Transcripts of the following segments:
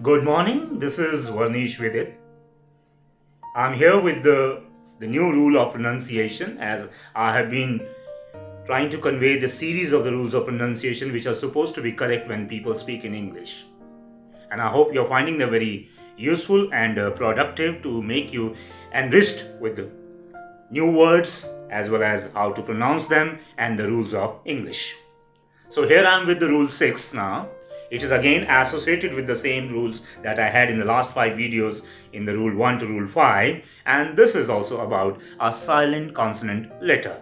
Good morning, this is Varnish Vidit. I'm here with the new rule of pronunciation, as I have been trying to convey the series of the rules of pronunciation which are supposed to be correct when people speak in English. And I hope you're finding them very useful and productive to make you enriched with the new words as well as how to pronounce them and the rules of English. So here I am with the rule 6 now. It is again associated with the same rules that I had in the last 5 videos in the rule 1 to rule 5, and this is also about a silent consonant letter.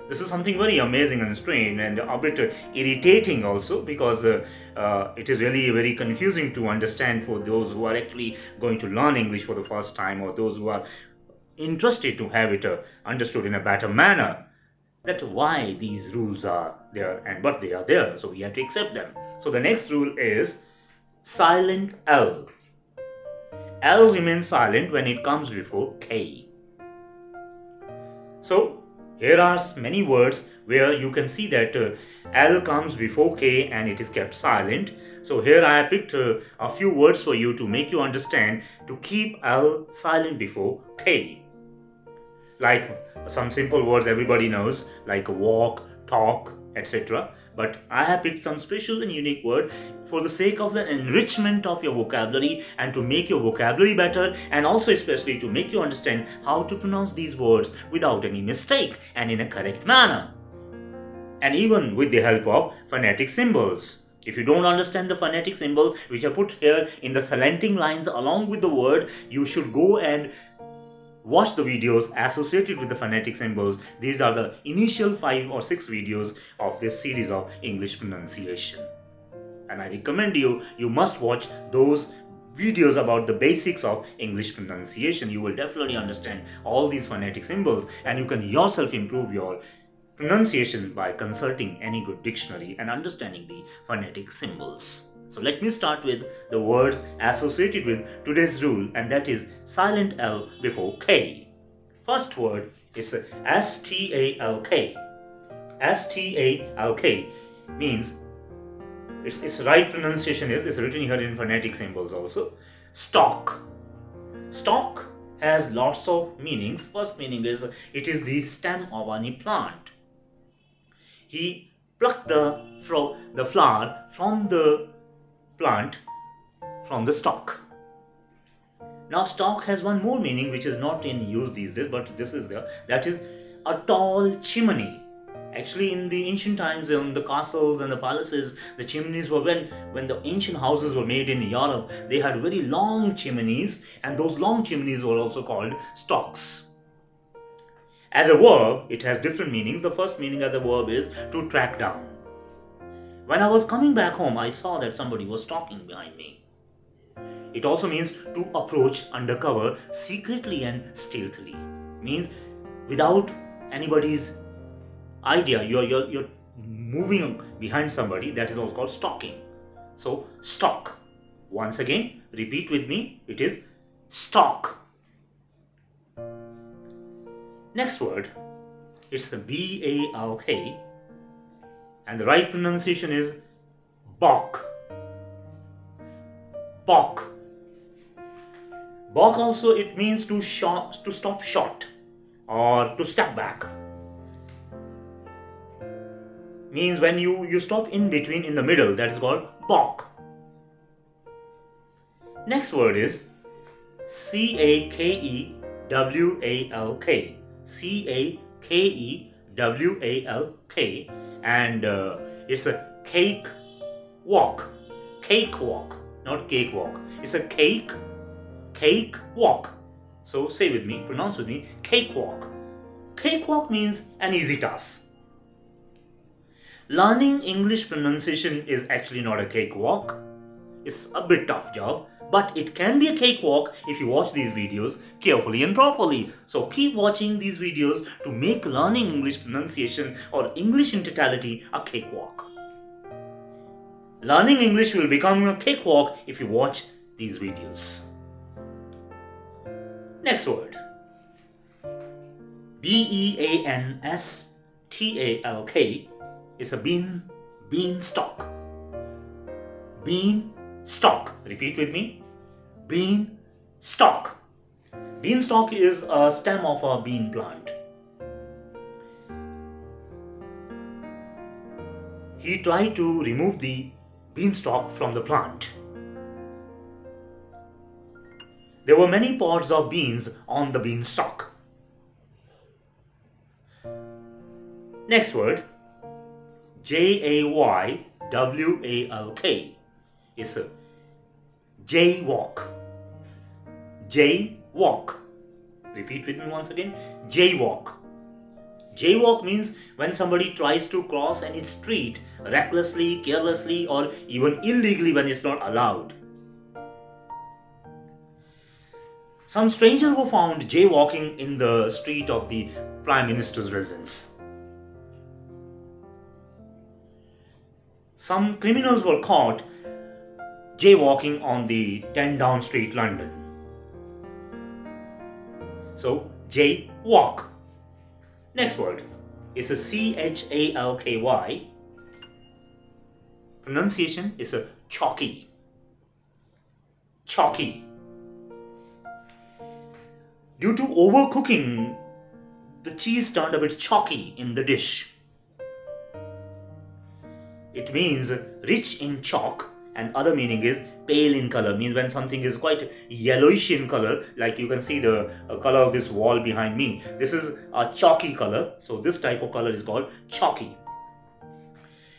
This is something very amazing and strange and a bit irritating also, because it is really very confusing to understand for those who are actually going to learn English for the first time, or those who are interested to have it understood in a better manner, that why these rules are there and but they are there, so we have to accept them. So the next rule is silent L. L remains silent when it comes before K. So here are many words where you can see that L comes before K and it is kept silent. So here I have picked a few words for you to make you understand to keep L silent before K. Like some simple words everybody knows, like walk, talk, etc. But I have picked some special and unique word for the sake of the enrichment of your vocabulary and to make your vocabulary better, and also especially to make you understand how to pronounce these words without any mistake and in a correct manner. And even with the help of phonetic symbols. If you don't understand the phonetic symbol which are put here in the slanting lines along with the word, you should go and watch the videos associated with the phonetic symbols. These are the initial 5 or 6 videos of this series of English pronunciation. And I recommend you must watch those videos about the basics of English pronunciation. You will definitely understand all these phonetic symbols, and you can yourself improve your pronunciation by consulting any good dictionary and understanding the phonetic symbols. So let me start with the words associated with today's rule, and that is silent L before K. First word is S-T-A-L-K. S-T-A-L-K means, its right pronunciation is written here in phonetic symbols also, stalk. Stalk has lots of meanings. First meaning is it is the stem of any plant. He plucked the flower from the plant, from the stalk. Now stalk has one more meaning which is not in use these days, but this is there. That is a tall chimney. Actually, in the ancient times, in the castles and the palaces, the chimneys were, when the ancient houses were made in Europe, they had very long chimneys, and those long chimneys were also called stalks. As a verb, it has different meanings. The first meaning as a verb is to track down. When I was coming back home, I saw that somebody was stalking behind me. It also means to approach undercover, secretly and stealthily. Means without anybody's idea, you're moving behind somebody. That is also called stalking. So stalk. Once again, repeat with me. It is stalk. Next word, it's the B-A-L-K, and the right pronunciation is balk. Balk. Balk also, it means to stop short or to step back. Means when you stop in between, in the middle, that is called balk. Next word is C-A-K-E-W-A-L-K. C-A-K-E-W-A-L-K, and it's a cake walk. Cake walk, not cake walk. It's a cake walk. So say with me, pronounce with me, cake walk. Cake walk means an easy task. Learning English pronunciation is actually not a cakewalk. It's a bit tough job, but it can be a cakewalk if you watch these videos carefully and properly. So keep watching these videos to make learning English pronunciation or English in totality a cakewalk. Learning English will become a cakewalk if you watch these videos. Next word, B-E-A-N-S-T-A-L-K, is a beanstalk. Beanstalk. stalk. Repeat with me. Bean stalk. Beanstalk is a stem of a bean plant. He tried to remove the beanstalk from the plant. There were many pods of beans on the beanstalk. Next word, Jaywalk is a jaywalk. Jaywalk. Repeat with me once again. Jaywalk. Jaywalk means when somebody tries to cross any street recklessly, carelessly, or even illegally when it's not allowed. Some strangers were found jaywalking in the street of the Prime Minister's residence. Some criminals were caught jaywalking on the 10 Down Street, London. So, jaywalk. Next word is a chalky. Pronunciation is a chalky. Chalky. Due to overcooking, the cheese turned a bit chalky in the dish. It means rich in chalk, and other meaning is pale in color, means when something is quite yellowish in color, like you can see the color of this wall behind me. This is a chalky color, so this type of color is called chalky.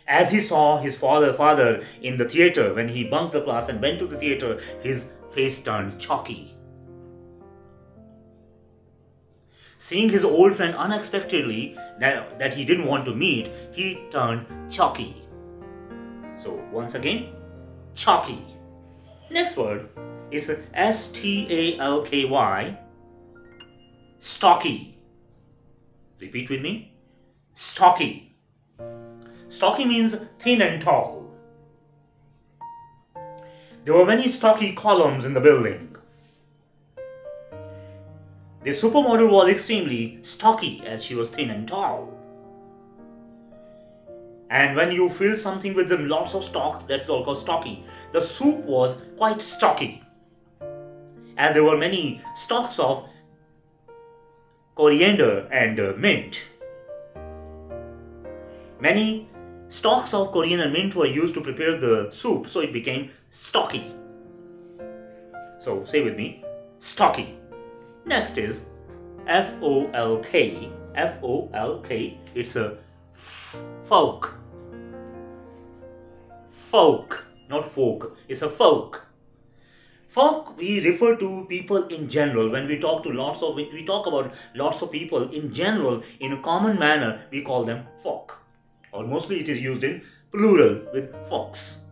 As he saw his father in the theater, when he bunked the class and went to the theater, his face turned chalky. Seeing his old friend unexpectedly that he didn't want to meet, he turned chalky. So once again, chalky. Next word is stalky. Stocky. Repeat with me. Stocky. Stocky means thin and tall. There were many stocky columns in the building. The supermodel was extremely stocky as she was thin and tall. And when you fill something with them lots of stalks, that's all called stocky. The soup was quite stocky. And there were many stalks of coriander and mint. Many stalks of coriander and mint were used to prepare the soup, so it became stocky. So say with me, stocky. Next is folk. Folk, it's a folk. Folk, not folk, it's a folk. Folk, we refer to people in general. When we talk about lots of people in general, in a common manner, we call them folk. Or mostly it is used in plural with folks.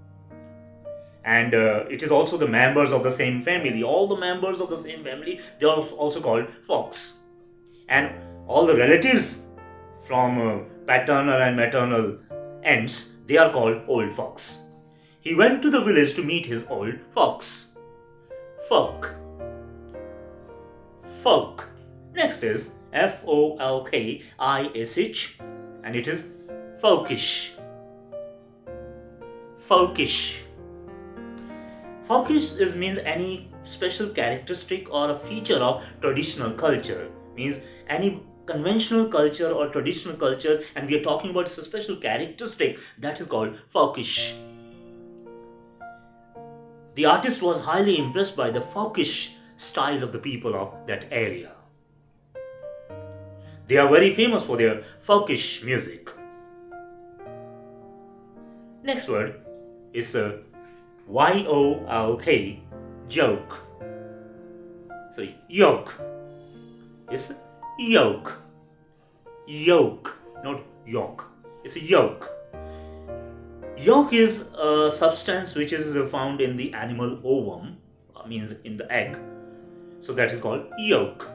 And it is also the members of the same family. All the members of the same family, they are also called folks. And all the relatives from paternal and maternal ends, they are called old folks. He went to the village to meet his old folks. Folk. Folk. Next is folkish, and it is folkish. Folkish. Folkish means any special characteristic or a feature of traditional culture. Means any conventional culture or traditional culture, and we are talking about a special characteristic, that is called folkish. The artist was highly impressed by the folkish style of the people of that area. They are very famous for their folkish music. Next word is a YOLK, joke. So yoke. It's yoke. Yoke, not yolk. It's a yolk. Yolk is a substance which is found in the animal ovum, means in the egg. So that is called yolk.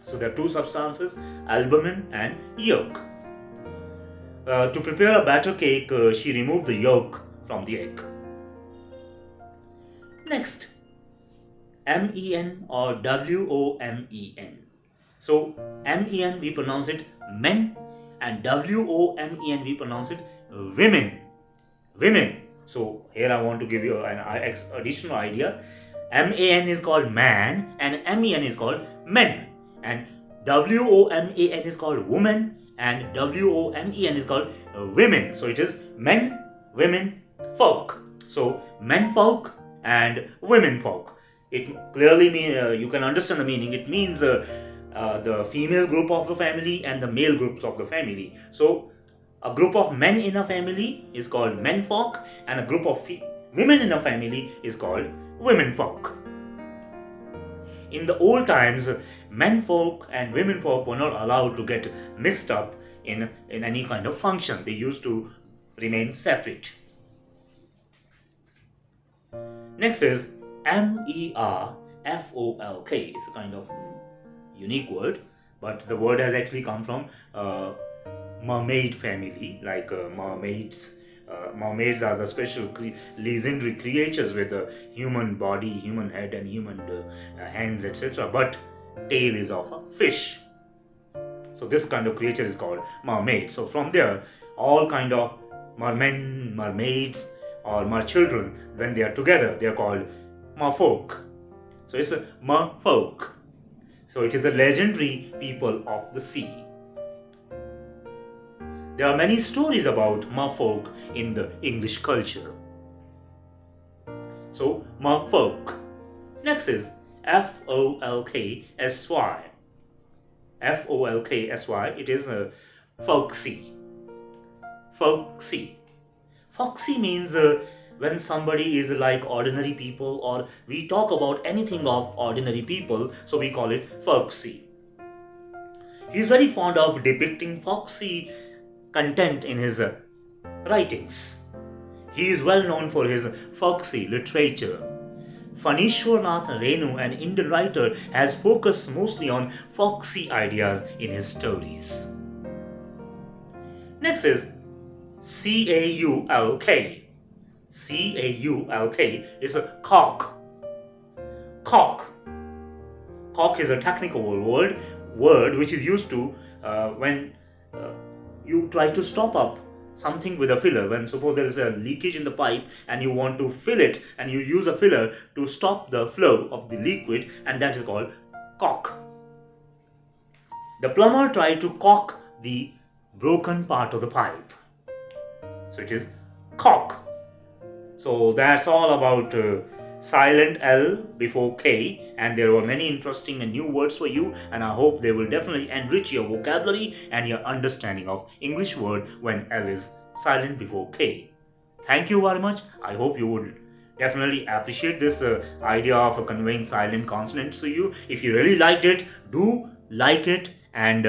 So there are two substances, albumin and yolk. To prepare a batter cake, she removed the yolk from the egg. Next, MEN or WOMEN. So MEN we pronounce it men, and WOMEN we pronounce it women. Women. So here I want to give you an additional idea. MAN is called man and MEN is called men, and WOMAN is called woman and WOMEN is called women. So it is men, women, folk. So men folk and women folk. It clearly means you can understand the meaning. It means the female group of the family and the male groups of the family. So a group of men in a family is called menfolk, and a group of women in a family is called womenfolk. In the old times, menfolk and womenfolk were not allowed to get mixed up in any kind of function. They used to remain separate. Next is MERFOLK. It's a kind of unique word, but the word has actually come from mermaid family, like mermaids. Mermaids are the special legendary creatures with a human body, human head, and human hands, etc. But tail is of a fish. So this kind of creature is called mermaid. So from there, all kind of mermen, mermaids, or merchildren, when they are together, they are called merfolk. So it's a merfolk. So it is the legendary people of the sea. There are many stories about merfolk in the English culture. So merfolk. Next is FOLKSY. FOLKSY. It is a folksy. Folksy. Folksy means when somebody is like ordinary people, or we talk about anything of ordinary people, so we call it folksy. He is very fond of depicting folksy content in his writings. He is well known for his folksy literature. Phanishwarnath Renu, an Indian writer, has focused mostly on folksy ideas in his stories. Next is CAULK. CAULK is a cock. Cock. Cock is a technical word which is used to when you try to stop up something with a filler. When suppose there is a leakage in the pipe and you want to fill it, and you use a filler to stop the flow of the liquid, and that is called cock. The plumber tried to caulk the broken part of the pipe. So it is cock. So that's all about silent L before K, and there were many interesting and new words for you, and I hope they will definitely enrich your vocabulary and your understanding of English word when L is silent before K. Thank you very much. I hope you would definitely appreciate this idea of conveying silent consonants to you. If you really liked it, do like it and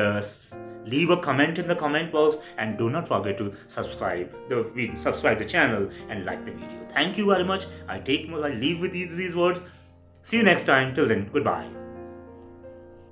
leave a comment in the comment box, and do not forget to subscribe the channel and like the video. Thank you very much. I leave with these words. See you next time. Till then, goodbye.